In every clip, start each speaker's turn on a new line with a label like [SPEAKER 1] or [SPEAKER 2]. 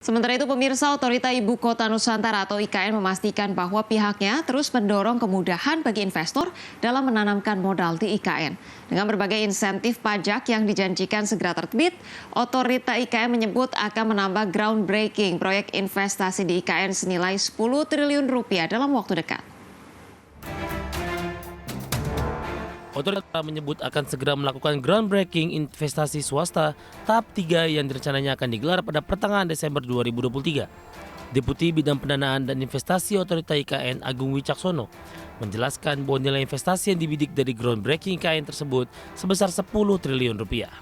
[SPEAKER 1] Sementara itu, pemirsa, Otorita Ibu Kota Nusantara atau IKN memastikan bahwa pihaknya terus mendorong kemudahan bagi investor dalam menanamkan modal di IKN. Dengan berbagai insentif pajak yang dijanjikan segera terbit, Otorita IKN menyebut akan menambah groundbreaking proyek investasi di IKN senilai 10 triliun rupiah dalam waktu dekat.
[SPEAKER 2] Otorita menyebut akan segera melakukan groundbreaking investasi swasta tahap 3 yang rencananya akan digelar pada pertengahan Desember 2023. Deputi Bidang Pendanaan dan Investasi Otorita IKN Agung Wicaksono menjelaskan bahwa nilai investasi yang dibidik dari groundbreaking IKN tersebut sebesar 10 triliun rupiah.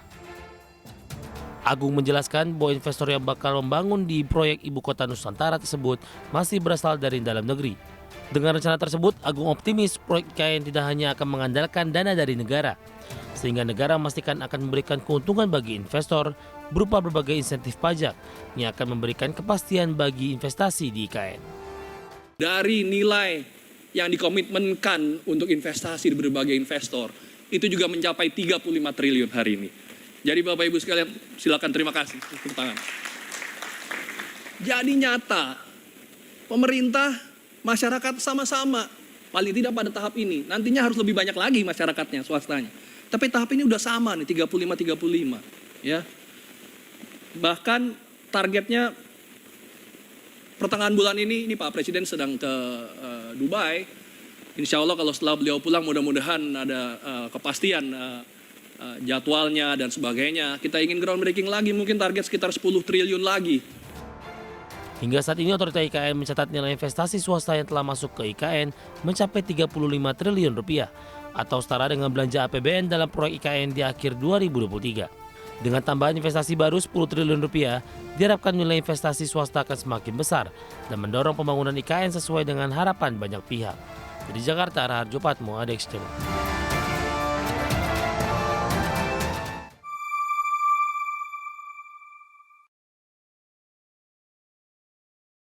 [SPEAKER 2] Agung menjelaskan bahwa investor yang bakal membangun di proyek Ibu Kota Nusantara tersebut masih berasal dari dalam negeri. Dengan rencana tersebut, Agung optimis proyek IKN tidak hanya akan mengandalkan dana dari negara, sehingga negara memastikan akan memberikan keuntungan bagi investor berupa berbagai insentif pajak yang akan memberikan kepastian bagi investasi di IKN.
[SPEAKER 3] Dari nilai yang dikomitmenkan untuk investasi di berbagai investor, itu juga mencapai 35 triliun hari ini. Jadi Bapak Ibu sekalian, silakan terima kasih. Tepuk tangan. Jadi nyata, pemerintah, masyarakat sama-sama, paling tidak pada tahap ini. Nantinya harus lebih banyak lagi masyarakatnya, swastanya. Tapi tahap ini udah sama nih, 35-35. Ya. Bahkan targetnya pertengahan bulan ini Pak Presiden sedang ke Dubai. Insya Allah kalau setelah beliau pulang mudah-mudahan ada kepastian jadwalnya dan sebagainya. Kita ingin groundbreaking lagi, mungkin target sekitar 10 triliun lagi.
[SPEAKER 2] Hingga saat ini Otorita IKN mencatat nilai investasi swasta yang telah masuk ke IKN mencapai 35 triliun rupiah atau setara dengan belanja APBN dalam proyek IKN di akhir 2023. Dengan tambahan investasi baru 10 triliun rupiah, diharapkan nilai investasi swasta akan semakin besar dan mendorong pembangunan IKN sesuai dengan harapan banyak pihak. Dari Jakarta, Raharjo Patmo, ADX Channel.